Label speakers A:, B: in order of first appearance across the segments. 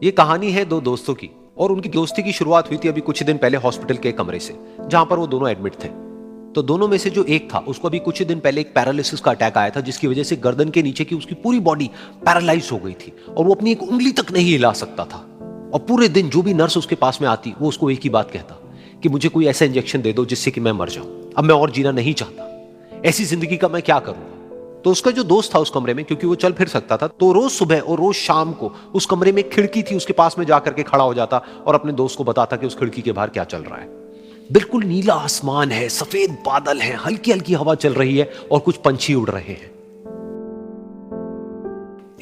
A: ये कहानी है दो दोस्तों की और उनकी दोस्ती की शुरुआत हुई थी अभी कुछ दिन पहले हॉस्पिटल के कमरे से, जहां पर वो दोनों एडमिट थे। तो दोनों में से जो एक था उसको अभी कुछ दिन पहले एक पैरालिसिस का अटैक आया था, जिसकी वजह से गर्दन के नीचे की उसकी पूरी बॉडी पैरालाइज हो गई थी और वो अपनी एक उंगली तक नहीं हिला सकता था। और पूरे दिन जो भी नर्स उसके पास में आती वो उसको एक ही बात कहता कि मुझे कोई ऐसा इंजेक्शन दे दो जिससे कि मैं मर जाऊं, अब मैं और जीना नहीं चाहता, ऐसी जिंदगी का मैं क्या करूंगा। तो उसका जो दोस्त था उस कमरे में, क्योंकि वो चल फिर सकता था, तो रोज सुबह और रोज शाम को उस कमरे में एक खिड़की थी, उसके पास में जाकर के खड़ा हो जाता और अपने दोस्त को बताता कि उस खिड़की के बाहर क्या चल रहा है। बिल्कुल नीला आसमान है, सफेद बादल है, हल्की हल्की हवा चल रही है और कुछ पंछी उड़ रहे हैं।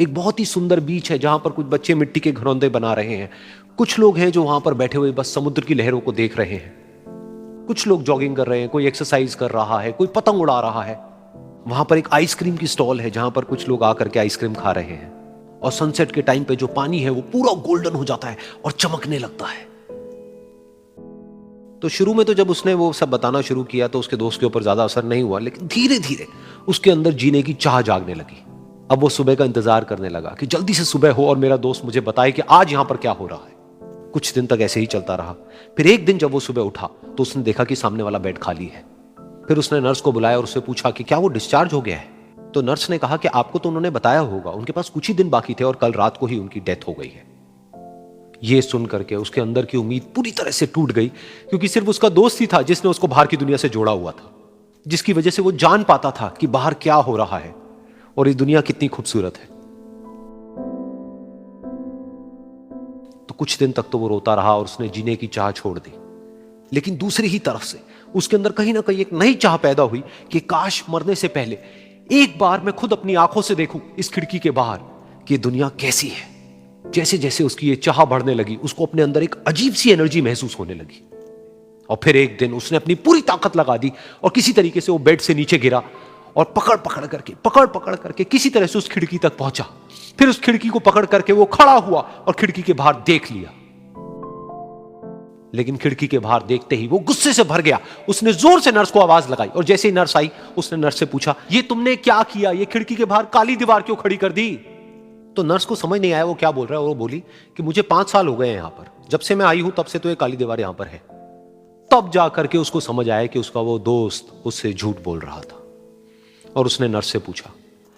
A: एक बहुत ही सुंदर बीच है जहां पर कुछ बच्चे मिट्टी के घरौंदे बना रहे हैं। कुछ लोग हैं जो वहां पर बैठे हुए बस समुद्र की लहरों को देख रहे हैं। कुछ लोग जॉगिंग कर रहे हैं, कोई एक्सरसाइज कर रहा है, कोई पतंग उड़ा रहा है। वहां पर एक आइसक्रीम की स्टॉल है जहां पर कुछ लोग आकर के आइसक्रीम खा रहे हैं। और सनसेट के टाइम पे जो पानी है वो पूरा गोल्डन हो जाता है और चमकने लगता है। तो शुरू में तो जब उसने वो सब बताना शुरू किया तो उसके दोस्त के ऊपर ज्यादा असर नहीं हुआ, लेकिन धीरे धीरे उसके अंदर जीने की चाह जागने लगी। अब वो सुबह का इंतजार करने लगा कि जल्दी से सुबह हो और मेरा दोस्त मुझे बताए कि आज यहां पर क्या हो रहा है। कुछ दिन तक ऐसे ही चलता रहा। फिर एक दिन जब वो सुबह उठा तो उसने देखा कि सामने वाला बेड खाली है। फिर उसने नर्स को बुलाया और उससे पूछा कि क्या वो डिस्चार्ज हो गया है। तो नर्स ने कहा कि आपको तो उन्होंने बताया होगा, उनके पास कुछ ही दिन बाकी थे और कल रात को ही उनकी डेथ हो गई है। ये सुन करके उसके अंदर की उम्मीद पूरी तरह से टूट गई, क्योंकि सिर्फ उसका दोस्त ही था जिसने उसको बाहर की दुनिया से जोड़ा हुआ था, जिसकी वजह से वो जान पाता था कि बाहर क्या हो रहा है और ये दुनिया कितनी खूबसूरत है। तो कुछ दिन तक तो वो रोता रहा और उसने जीने की चाह छोड़ दी। लेकिन दूसरी ही तरफ से उसके अंदर कहीं ना कहीं एक नई चाह पैदा हुई कि काश मरने से पहले एक बार मैं खुद अपनी आंखों से देखूं इस खिड़की के बाहर कि ये दुनिया कैसी है। जैसे जैसे उसकी ये चाह बढ़ने लगी, उसको अपने अंदर एक अजीब सी एनर्जी महसूस होने लगी। और फिर एक दिन उसने अपनी पूरी ताकत लगा दी और किसी तरीके से वो बेड से नीचे गिरा और पकड़ पकड़ करके किसी तरह से उस खिड़की तक पहुंचा। फिर उस खिड़की को पकड़ करके वो खड़ा हुआ और खिड़की के बाहर देख लिया। लेकिन खिड़की के बाहर देखते ही वो गुस्से से भर गया। उसने जोर से नर्स को आवाज लगाई और जैसे ही नर्स आई उसने नर्स से पूछा, ये तुमने क्या किया, ये खिड़की के बाहर काली दीवार क्यों खड़ी कर दी। तो नर्स को समझ नहीं आया वो क्या बोल रहा है और वो बोली कि मुझे 5 साल हो गए हैं यहां पर, जब से मैं आई हूं तब से तो ये काली दीवार यहां पर है। तब जाकर के उसको समझ आया कि उसका वो दोस्त उससे झूठ बोल रहा था। और उसने नर्स से पूछा,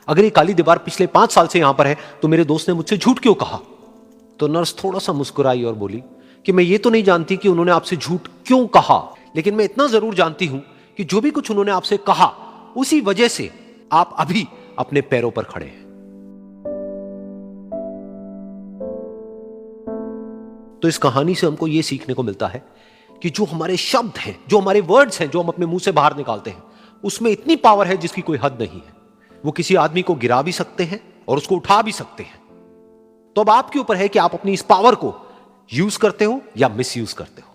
A: अगर ये काली दीवार पिछले 5 साल से यहां पर है तो मेरे दोस्त ने मुझसे झूठ क्यों कहा। तो नर्स थोड़ा सा मुस्कुराई और बोली कि मैं ये तो नहीं जानती कि उन्होंने आपसे झूठ क्यों कहा, लेकिन मैं इतना जरूर जानती हूं कि जो भी कुछ उन्होंने आपसे कहा उसी वजह से आप अभी अपने पैरों पर खड़े हैं। तो इस कहानी से हमको यह सीखने को मिलता है कि जो हमारे शब्द हैं, जो हमारे वर्ड्स हैं, जो हम अपने मुंह से बाहर निकालते हैं, उसमें इतनी पावर है जिसकी कोई हद नहीं है। वो किसी आदमी को गिरा भी सकते हैं और उसको उठा भी सकते हैं। तो अब आपके ऊपर है कि आप अपनी इस पावर को यूज करते हो या मिस यूज करते हो।